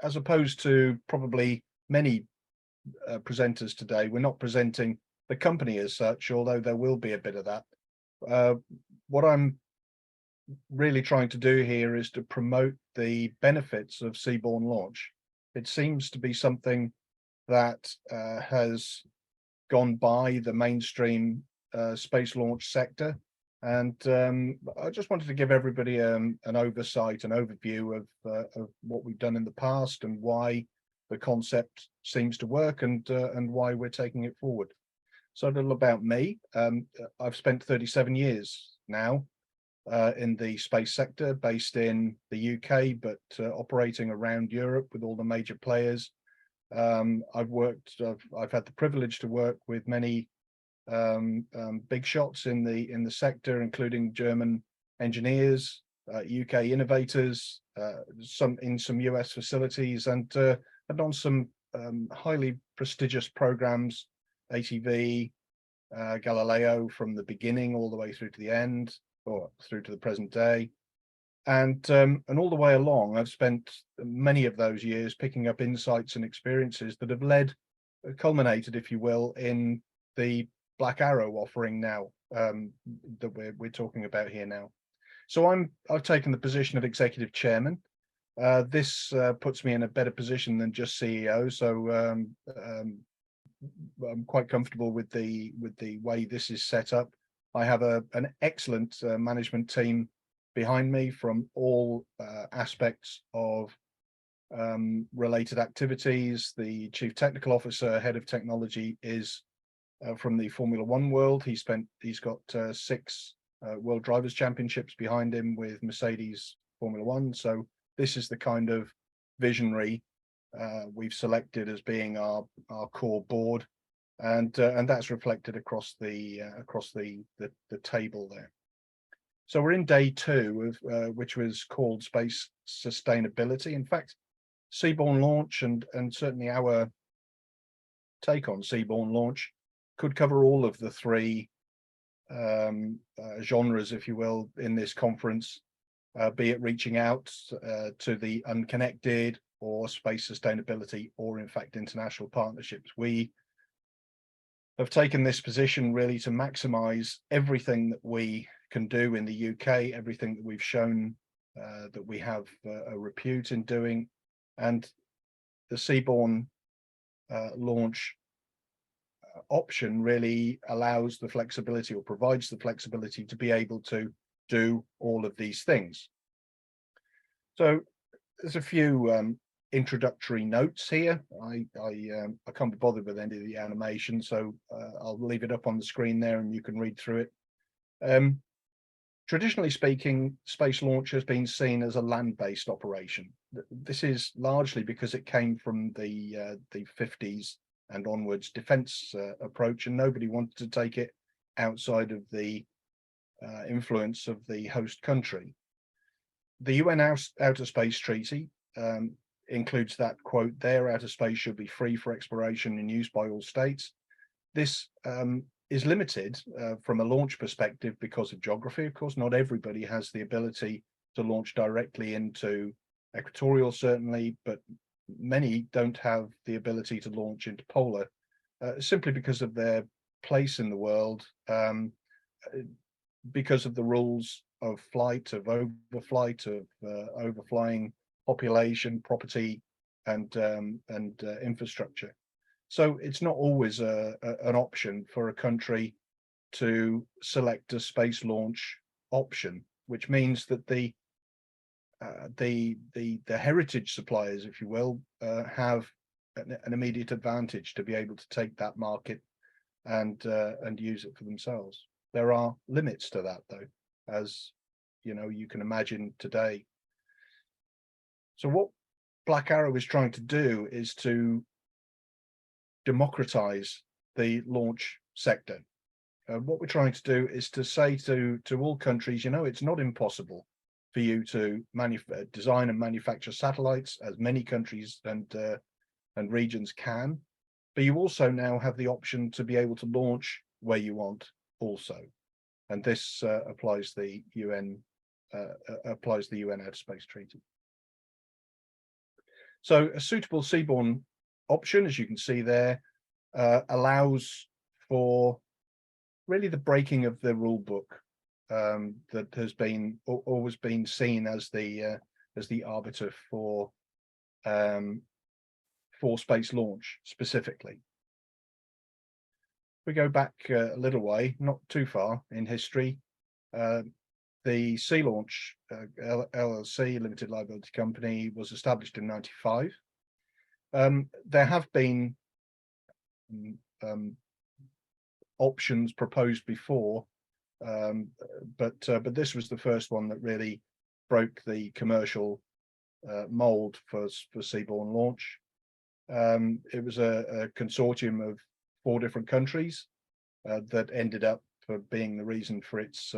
as opposed to probably many presenters today, we're not presenting the company as such, although there will be a bit of that. What I'm really trying to do here is to promote the benefits of Seaborne launch. It seems to be something that has gone by the mainstream space launch sector. And I just wanted to give everybody an oversight, an overview of what we've done in the past and why the concept seems to work and why we're taking it forward. So a little about me. I've spent 37 years now in the space sector, based in the UK, but operating around Europe with all the major players. I've had the privilege to work with many big shots in the sector, including German engineers, UK innovators, some US facilities, and on some highly prestigious programs, ATV, Galileo, from the beginning all the way through to the end, or through to the present day. And all the way along, I've spent many of those years picking up insights and experiences that have culminated, if you will, in the Black Arrow offering now, that we're talking about here now. So I've taken the position of executive chairman. This puts me in a better position than just CEO. So I'm quite comfortable with the way this is set up. I have an excellent management team behind me from all aspects of related activities. The chief technical officer, head of technology, is from the Formula One world. He's got 6 World Drivers' Championships behind him with Mercedes Formula One. So this is the kind of visionary we've selected as being our core board, and that's reflected across the table there. So we're in day 2 of which was called Space Sustainability. In fact, Seaborne launch and certainly our take on Seaborne launch could cover all of the 3 genres, if you will, in this conference, be it reaching out to the unconnected, or space sustainability, or in fact international partnerships. We have taken this position really to maximize everything that we can do in the UK, everything that we've shown that we have a repute in doing, and the Seaborne launch option really allows the flexibility, or provides the flexibility, to be able to do all of these things. So there's a few introductory notes here. I can't be bothered with any of the animation, so I'll leave it up on the screen there and you can read through it. Traditionally speaking, space launch has been seen as a land-based operation. This is largely because it came from the 50s and onwards defense approach, and nobody wanted to take it outside of the influence of the host country. The UN Outer Space Treaty includes that quote there: outer space should be free for exploration and use by all states. This is limited from a launch perspective because of geography. Of course, not everybody has the ability to launch directly into equatorial, certainly, but many don't have the ability to launch into polar, simply because of their place in the world, because of the rules of flight, of overflight, of overflying population, property, and infrastructure. So it's not always an option for a country to select a space launch option, which means that the heritage suppliers, if you will, have an immediate advantage to be able to take that market and use it for themselves. There are limits to that, though, as you can imagine today. So what Black Arrow is trying to do is to democratize the launch sector. What we're trying to do is to say to all countries, it's not impossible for you to design and manufacture satellites, as many countries and regions can, but you also now have the option to be able to launch where you want also. And this applies the UN Outer Space Treaty. So a suitable Seaborne option, as you can see there, allows for really the breaking of the rule book that has been always been seen as the arbiter for space launch specifically. We go back a little way, not too far in history. The Sea Launch LLC, Limited Liability Company, was established in '95. There have been options proposed before, but this was the first one that really broke the commercial mold for seaborne launch. It was a consortium of 4 different countries that ended up being the reason for its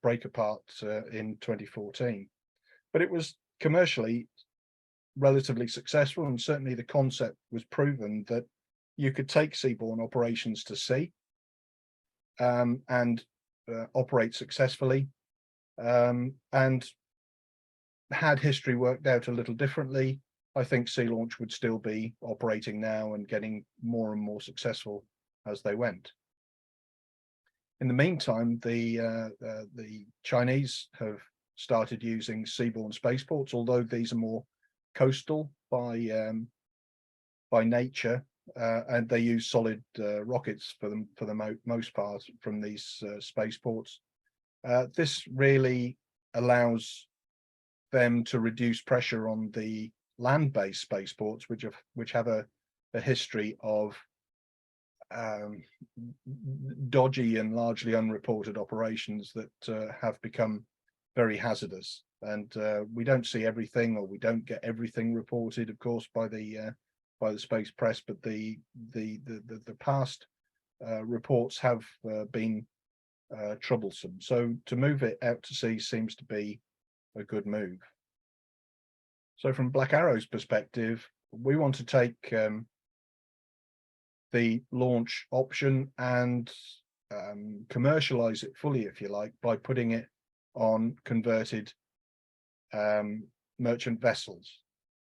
break apart in 2014. But it was commercially relatively successful, and certainly the concept was proven that you could take seaborne operations to sea and operate successfully. And had history worked out a little differently, I think Sea Launch would still be operating now and getting more and more successful as they went. In the meantime, the Chinese have started using seaborne spaceports, although these are more coastal by nature, and they use solid rockets for the most part from these spaceports. This really allows them to reduce pressure on the land-based spaceports, which have a history of dodgy and largely unreported operations that have become very hazardous. And we don't see everything, or we don't get everything reported, of course, by the space press, but the past reports have been troublesome. So to move it out to sea seems to be a good move. So from Black Arrow's perspective, we want to take the launch option and commercialize it fully, if you like, by putting it on converted merchant vessels.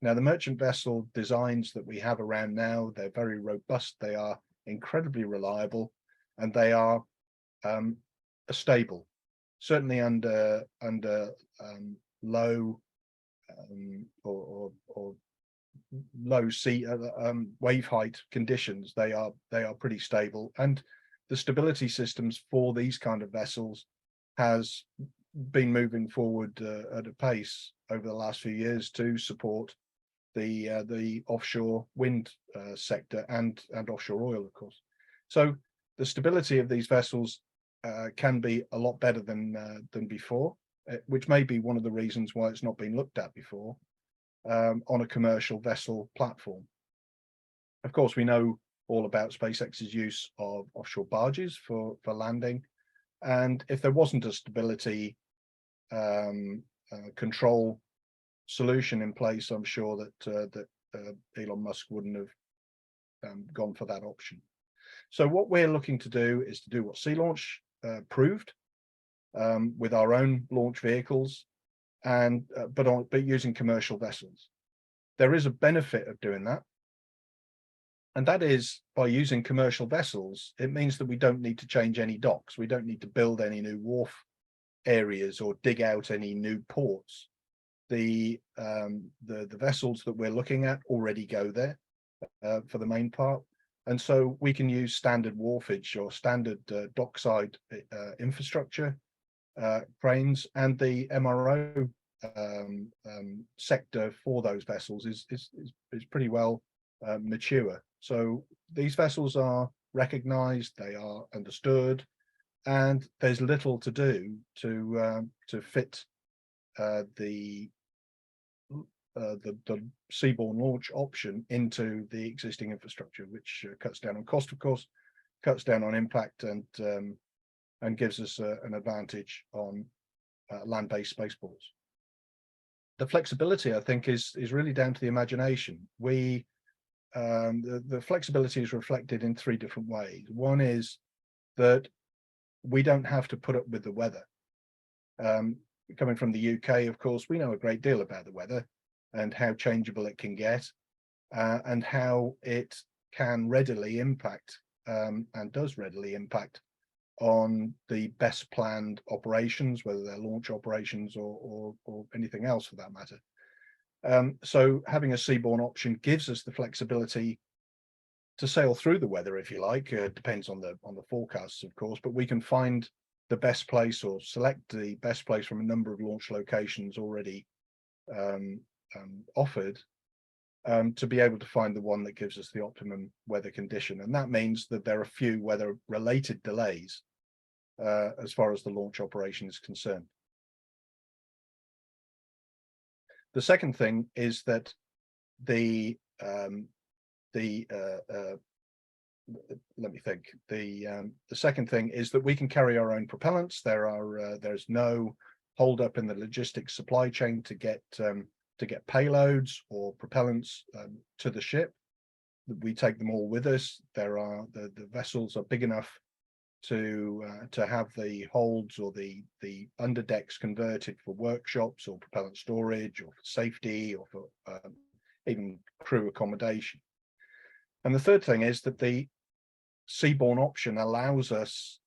Now, the merchant vessel designs that we have around now, they're very robust, they are incredibly reliable, and they are stable, certainly under low or low sea wave height conditions. They are pretty stable, and the stability systems for these kind of vessels has been moving forward at a pace over the last few years to support the offshore wind sector and offshore oil, of course. So the stability of these vessels can be a lot better than before, which may be one of the reasons why it's not been looked at before on a commercial vessel platform. Of course, we know all about SpaceX's use of offshore barges for landing, and if there wasn't a stability control solution in place, I'm sure that Elon Musk wouldn't have gone for that option. So what we're looking to do is to do what Sea Launch proved with our own launch vehicles, and but using commercial vessels. There is a benefit of doing that, and that is, by using commercial vessels, it means that we don't need to change any docks. We don't need to build any new wharf areas or dig out any new ports. The vessels that we're looking at already go there for the main part, and so we can use standard wharfage or standard dockside infrastructure, cranes, and the MRO sector for those vessels is pretty well mature. So these vessels are recognized, they are understood, and there's little to do to fit the seaborne launch option into the existing infrastructure, which cuts down on cost, of course, cuts down on impact, and gives us an advantage on land-based spaceports. The flexibility, I think, is really down to the imagination. The flexibility is reflected in 3 different ways. One is that we don't have to put up with the weather. Coming from the UK, of course, we know a great deal about the weather. and how changeable it can get, and how it can readily impact, and does readily impact on the best planned operations, whether they're launch operations or anything else for that matter. So having a seaborne option gives us the flexibility to sail through the weather, if you like. Depends on the forecasts, of course, but we can find the best place or select the best place from a number of launch locations already offered, to be able to find the one that gives us the optimum weather condition. And that means that there are few weather related delays as far as the launch operation is concerned. The second thing is that the let me think. The second thing is that we can carry our own propellants. There's no hold up in the logistics supply chain to get payloads or propellants to the ship. We take them all with us. The vessels are big enough to have the holds or the underdecks converted for workshops or propellant storage or for safety or for even crew accommodation. And the third thing is that the seaborne option allows us,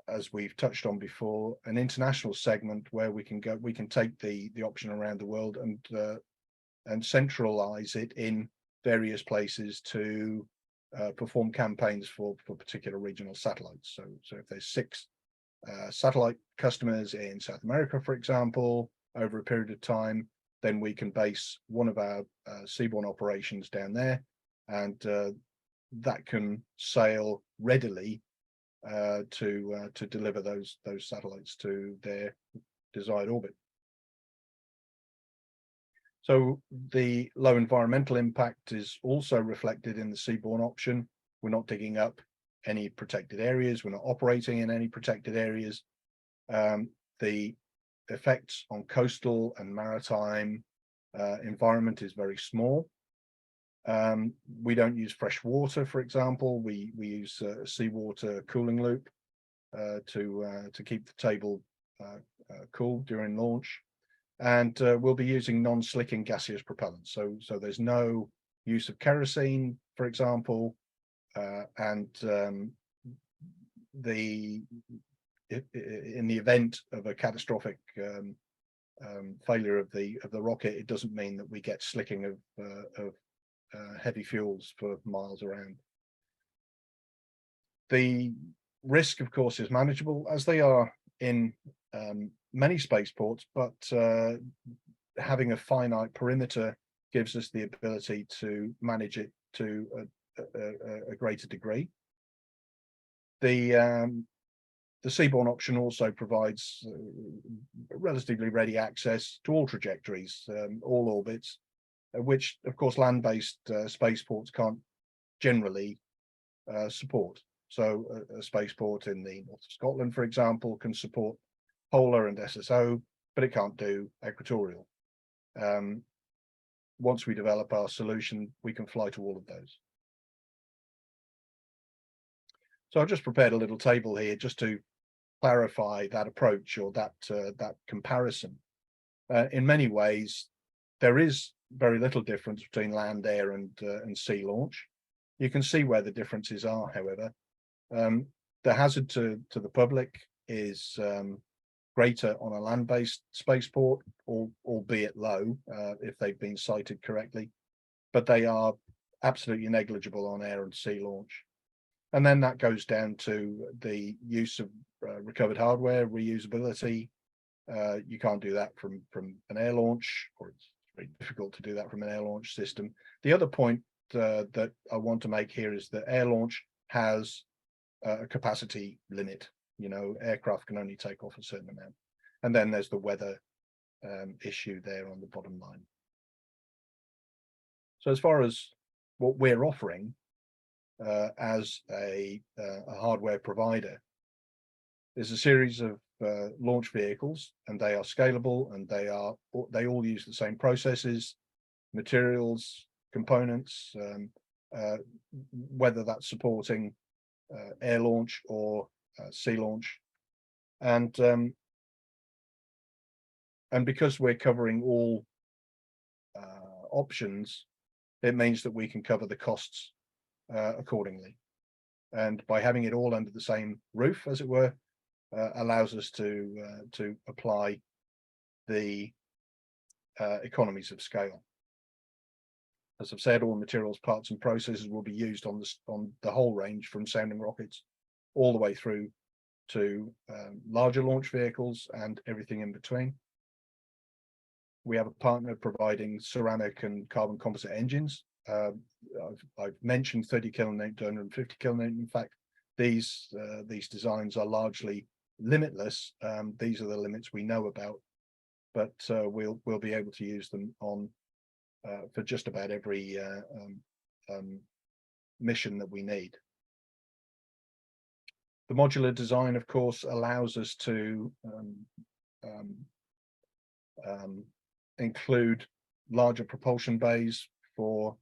as we've touched on before, an international segment where we can take the option around the world and centralize it in various places to perform campaigns for particular regional satellites. So if there's 6 satellite customers in South America, for example, over a period of time, then we can base one of our seaborne operations down there, and that can sail readily to deliver those satellites to their desired orbit. So the low environmental impact is also reflected in the seaborne option. We're not digging up any protected areas. We're not operating in any protected areas. The effects on coastal and maritime environment is very small. We don't use fresh water, for example. We use a seawater cooling loop to keep the table cool during launch. And we'll be using non-slicking gaseous propellants. So there's no use of kerosene, for example, and in the event of a catastrophic failure of the rocket, it doesn't mean that we get slicking of heavy fuels for miles around. The risk, of course, is manageable, as they are in many spaceports, but having a finite perimeter gives us the ability to manage it to a greater degree. The seaborne option also provides relatively ready access to all trajectories, all orbits, which, of course, land-based spaceports can't generally support. So a spaceport in the north of Scotland, for example, can support polar and SSO, but it can't do equatorial. Once we develop our solution, we can fly to all of those. So I've just prepared a little table here just to clarify that approach, or that comparison. In many ways, there is very little difference between land, air, and sea launch. You can see where the differences are, however. The hazard to the public is greater on a land-based spaceport, albeit low if they've been sited correctly, but they are absolutely negligible on air and sea launch. And then that goes down to the use of recovered hardware, reusability. You can't do that from an air launch, or it's very difficult to do that from an air launch system. The other point that I want to make here is that air launch has a capacity limit. You know, aircraft can only take off a certain amount. And then there's the weather issue there on the bottom line. So as far as what we're offering as a hardware provider, there's a series of launch vehicles, and they are scalable, and they all use the same processes, materials, components, whether that's supporting air launch or sea launch, and because we're covering all options, it means that we can cover the costs accordingly. And by having it all under the same roof, as it were, allows us to apply the economies of scale. As I've said, all materials, parts, and processes will be used on the whole range, from sounding rockets all the way through to larger launch vehicles and everything in between. We have a partner providing ceramic and carbon composite engines. I've mentioned 30 kilonewton to 150 kilonewton. In fact, these designs are largely limitless. These are the limits we know about, but we'll be able to use them on for just about every mission that we need. The modular design, of course, allows us to include larger propulsion bays or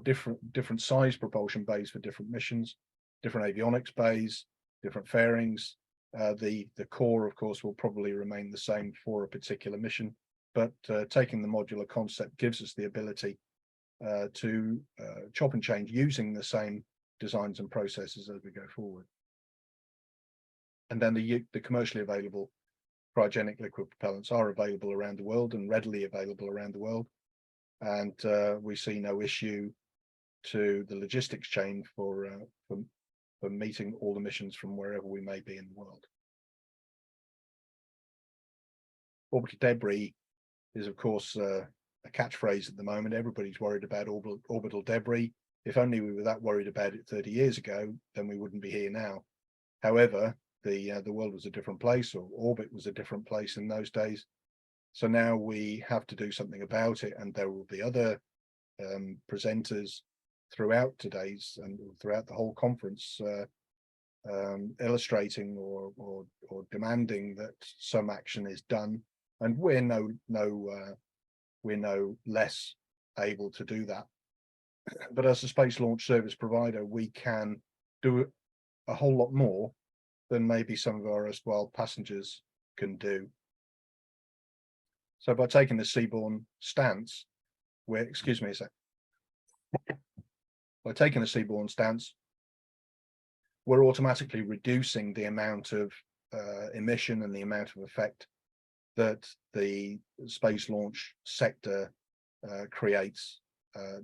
different size propulsion bays for different missions, different avionics bays, different fairings. The core, of course, will probably remain the same for a particular mission, but taking the modular concept gives us the ability to chop and change using the same designs and processes as we go forward. And then the commercially available cryogenic liquid propellants are available around the world and readily available around the world. And we see no issue to the logistics chain for meeting all the missions from wherever we may be in the world. Orbital debris is, of course, a catchphrase at the moment. Everybody's worried about orbital debris. If only we were that worried about it 30 years ago, then we wouldn't be here now. However, the world was a different place, or orbit was a different place in those days. So now we have to do something about it, and there will be other presenters throughout today's and throughout the whole conference illustrating or demanding that some action is done, and we're no less able to do that. But as a space launch service provider, we can do a whole lot more than maybe some of our erstwhile passengers can do. So by taking the Seaborne stance, by taking the Seaborne stance, we're automatically reducing the amount of emission and the amount of effect that the space launch sector creates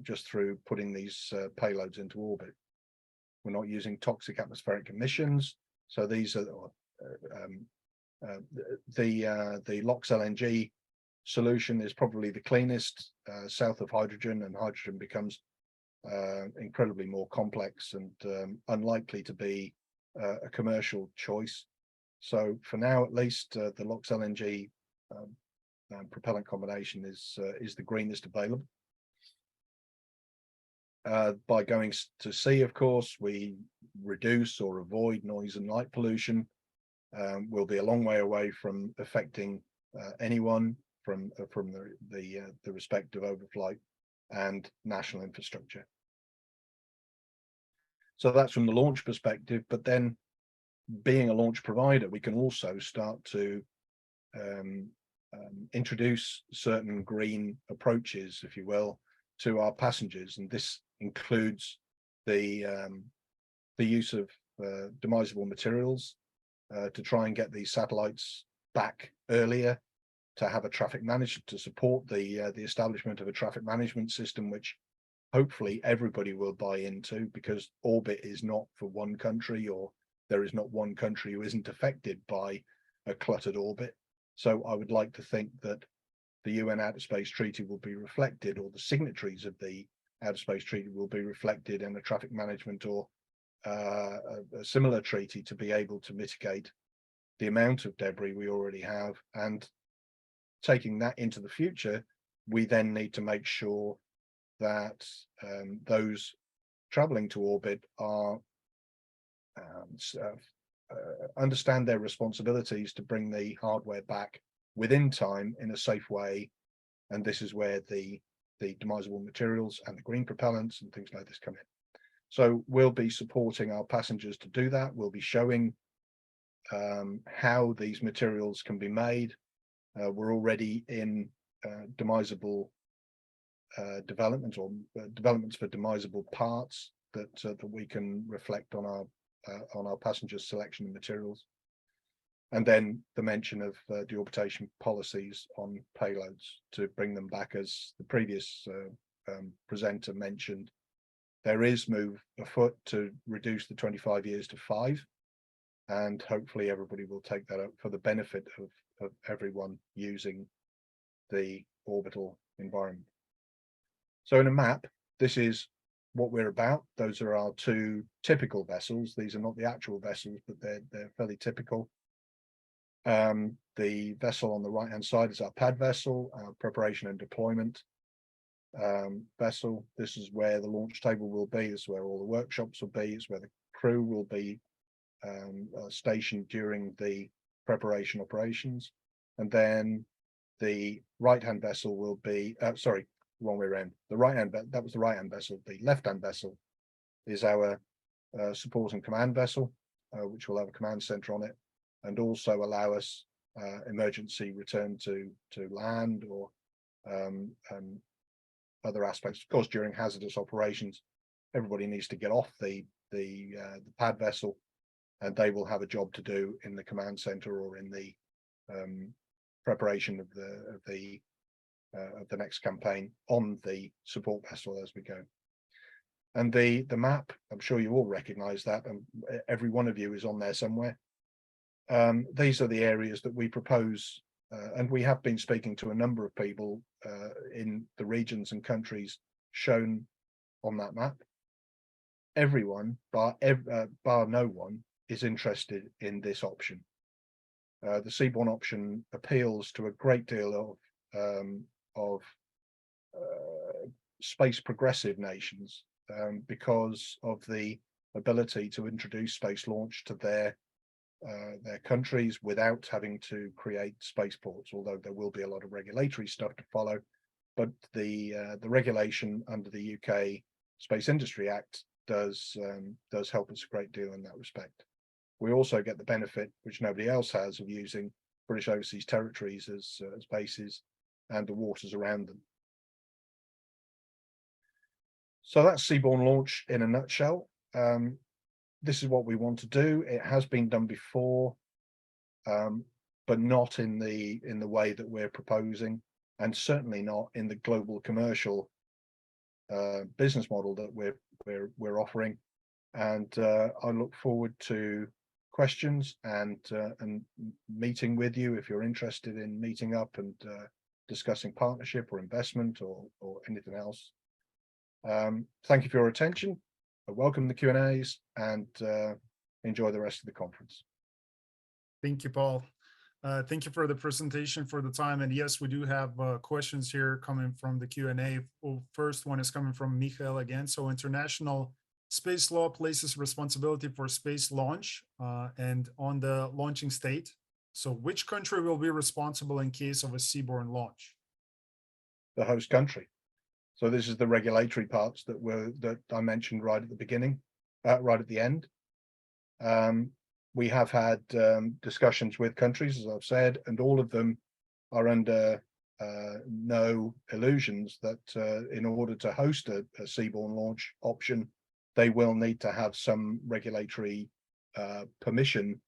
just through putting these payloads into orbit. We're not using toxic atmospheric emissions. So these are the LOX LNG solution is probably the cleanest south of hydrogen, and hydrogen becomes incredibly more complex and unlikely to be a commercial choice. So for now, at least, the LOX LNG propellant combination is the greenest available. By going to sea, of course, we reduce or avoid noise and light pollution. We'll be a long way away from affecting anyone from the respect of overflight and national infrastructure. So that's from the launch perspective. But then, being a launch provider, we can also start to introduce certain green approaches, if you will, to our passengers, and this includes the use of demisable materials to try and get these satellites back earlier, to have a traffic manager to support the establishment of a traffic management system, which hopefully everybody will buy into, because orbit is not for one country, or there is not one country who isn't affected by a cluttered orbit. So I would like to think that the UN Outer Space Treaty will be reflected, or the signatories of the Outer Space Treaty will be reflected in a traffic management or a similar treaty, to be able to mitigate the amount of debris we already have. And taking that into the future, we then need to make sure that those traveling to orbit are understand their responsibilities to bring the hardware back within time in a safe way. And this is where the demisable materials and the green propellants and things like this come in. So we'll be supporting our passengers to do that. We'll be showing how these materials can be made. We're already in demisable development or developments for demisable parts that we can reflect on our passengers' selection of materials. And then the mention of deorbitation policies on payloads to bring them back, as the previous presenter mentioned. There is move afoot to reduce the 25 years to 5, and hopefully everybody will take that up for the benefit of everyone using the orbital environment. So in a map, this is what we're about. Those are our two typical vessels. These are not the actual vessels, but they're fairly typical. The vessel on the right hand side is our pad vessel, our preparation and deployment vessel. This is where the launch table will be. This is where all the workshops will be. It's where the crew will be stationed during the preparation operations. And then the right hand vessel will be sorry, wrong way around. The right hand, that was the right hand vessel. The left hand vessel is our support and command vessel, which will have a command center on it, and also allow us emergency return to land or other aspects. Of course, during hazardous operations, everybody needs to get off the pad vessel, and they will have a job to do in the command center or in the preparation of the next campaign on the support vessel as we go. And the map, I'm sure you all recognize that, and every one of you is on there somewhere. These are the areas that we propose, and we have been speaking to a number of people in the regions and countries shown on that map. Everyone, bar no one, is interested in this option. The Seaborne option appeals to a great deal of space progressive nations because of the ability to introduce space launch to their countries without having to create spaceports, although there will be a lot of regulatory stuff to follow. But the regulation under the UK Space Industry Act does help us a great deal in that respect. We also get the benefit, which nobody else has, of using British overseas territories as bases and the waters around them. So that's Seaborne launch in a nutshell. This is what we want to do. It has been done before, but not in the way that we're proposing, and certainly not in the global commercial business model that we're offering. And I look forward to questions and meeting with you if you're interested in meeting up and discussing partnership or investment or anything else. Thank you for your attention. I welcome the Q&As and enjoy the rest of the conference. Thank you, Paul. Thank you for the presentation, for the time. And yes, we do have questions here coming from the Q&A. Well, first one is coming from Michael again. So international space law places responsibility for space launch and on the launching state. So which country will be responsible in case of a Seaborne launch? The host country. So this is the regulatory parts that I mentioned right at the beginning, right at the end. We have had discussions with countries, as I've said, and all of them are under no illusions that in order to host a Seaborne launch option, they will need to have some regulatory permission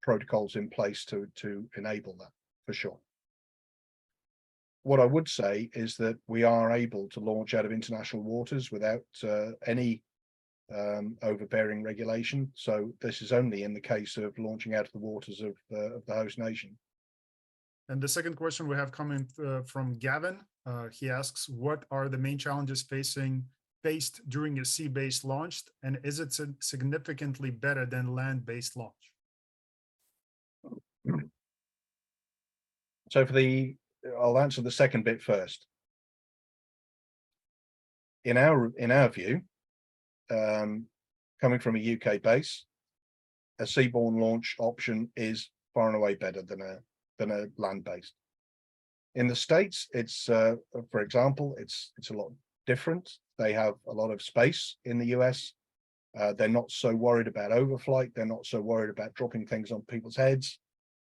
protocols in place to enable that, for sure. What I would say is that we are able to launch out of international waters without any overbearing regulation. So this is only in the case of launching out of the waters of the host nation. And the second question we have coming from Gavin. He asks, what are the main challenges faced during a sea-based launch, and is it significantly better than land-based launch? So I'll answer the second bit first. In our view, coming from a UK base, a Seaborne launch option is far and away better than a land-based. In the States, it's for example, it's a lot different. They have a lot of space in the US. They're not so worried about overflight. They're not so worried about dropping things on people's heads.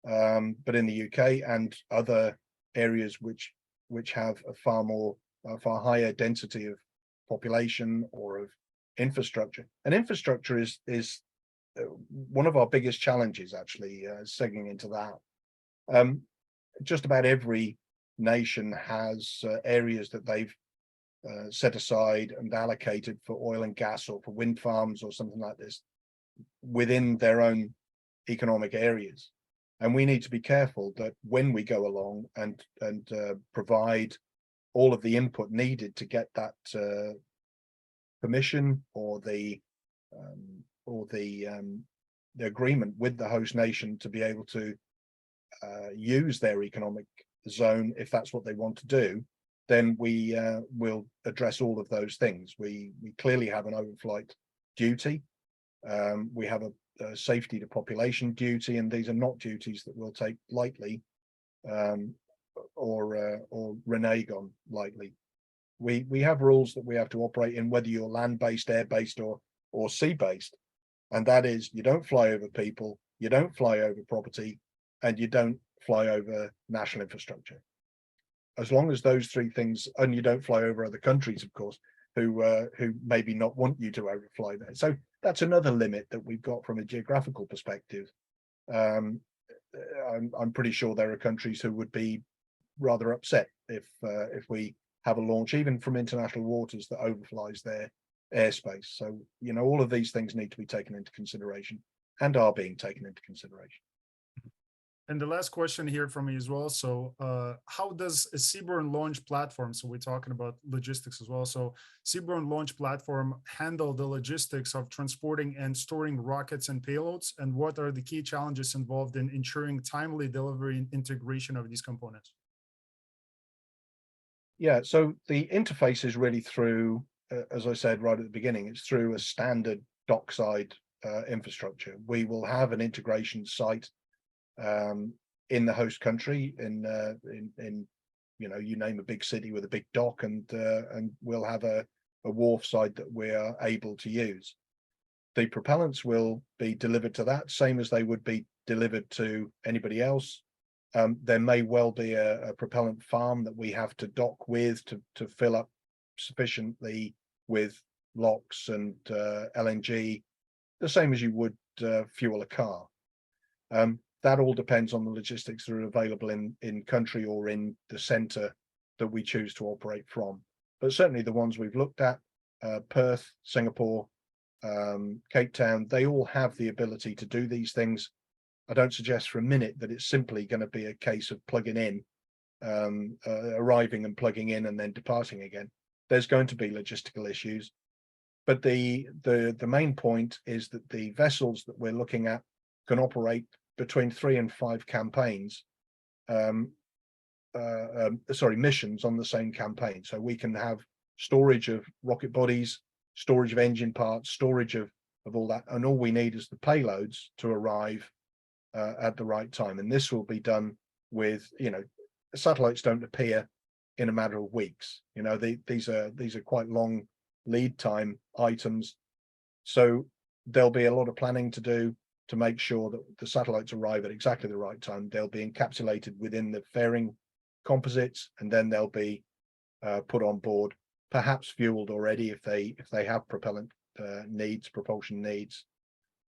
But in the UK and other areas which which have a far higher density of population or of infrastructure. And infrastructure is one of our biggest challenges, actually, segging into that. Just about every nation has areas that they've set aside and allocated for oil and gas or for wind farms or something like this within their own economic areas. And we need to be careful that when we go along and provide all of the input needed to get that permission or the agreement with the host nation to be able to use their economic zone, if that's what they want to do, then we will address all of those things. We clearly have an overflight duty. We have a safety to population duty, and these are not duties that we'll take lightly or renege on lightly. We have rules that we have to operate in, whether you're land-based, air-based, or sea-based, and that is you don't fly over people, you don't fly over property, and you don't fly over national infrastructure. As long as those three things, and you don't fly over other countries, of course, who maybe not want you to overfly there. So that's another limit that we've got from a geographical perspective. I'm pretty sure there are countries who would be rather upset if we have a launch, even from international waters, that overflies their airspace. So, you know, all of these things need to be taken into consideration and are being taken into consideration. And the last question here from me as well. So how does a Seaborne launch platform, so we're talking about logistics as well, so Seaborne launch platform handle the logistics of transporting and storing rockets and payloads? And what are the key challenges involved in ensuring timely delivery and integration of these components? Yeah, so the interface is really through, as I said right at the beginning, it's through a standard dockside infrastructure. We will have an integration site in the host country, in you know, you name a big city with a big dock, and we'll have a wharf side that we are able to use. The propellants will be delivered to that, same as they would be delivered to anybody else. There may well be a propellant farm that we have to dock with to fill up sufficiently with LOX and LNG, the same as you would fuel a car. That all depends on the logistics that are available in country or in the center that we choose to operate from. But certainly the ones we've looked at, Perth, Singapore, Cape Town, they all have the ability to do these things. I don't suggest for a minute that it's simply going to be a case of plugging in, arriving and plugging in and then departing again. There's going to be logistical issues. But the main point is that the vessels that we're looking at can operate between 3 and 5 campaigns, missions on the same campaign. So we can have storage of rocket bodies, storage of engine parts, storage of all that, and all we need is the payloads to arrive at the right time. And this will be done with, you know, satellites don't appear in a matter of weeks. You know, these are quite long lead time items. So there'll be a lot of planning to do to make sure that the satellites arrive at exactly the right time. They'll be encapsulated within the fairing composites, and then they'll be put on board, perhaps fueled already if they have propellant needs, propulsion needs.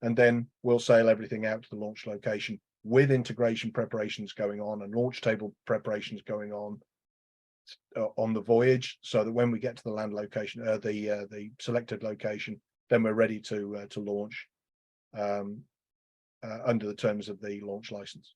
And then we'll sail everything out to the launch location with integration preparations going on and launch table preparations going on the voyage, so that when we get to the land location, the selected location, then we're ready to launch under the terms of the launch license.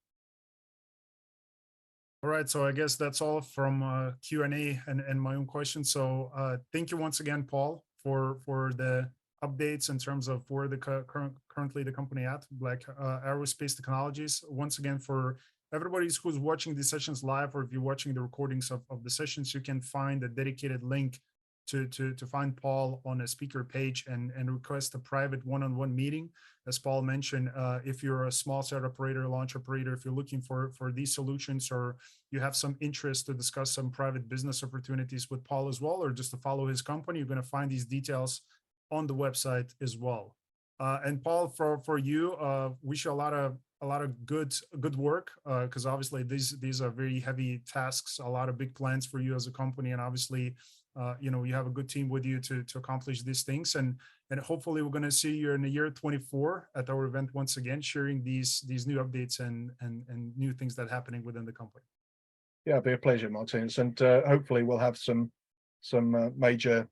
All right, so I guess that's all from Q&A and my own questions. So thank you once again, Paul, for the updates in terms of where the currently the company at, Black Aerospace Technologies. Once again, for everybody who's watching these sessions live, or if you're watching the recordings of the sessions, you can find a dedicated link to find Paul on a speaker page and request a private one-on-one meeting. As Paul mentioned, if you're a small set operator, launch operator, if you're looking for these solutions, or you have some interest to discuss some private business opportunities with Paul as well, or just to follow his company, you're going to find these details on the website as well. And Paul, for you, wish you a lot of a lot of good work, because obviously these are very heavy tasks, a lot of big plans for you as a company, and obviously you have a good team with you to accomplish these things, and hopefully we're going to see you in the year 24 at our event once again, sharing these new updates and new things that are happening within the company. Yeah, it'll be a pleasure, Martinez, and hopefully we'll have some major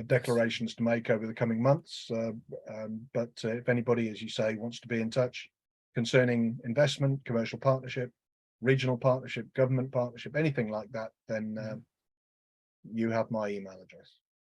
declarations to make over the coming months. But if anybody, as you say, wants to be in touch concerning investment, commercial partnership, regional partnership, government partnership, anything like that, then you have my email address.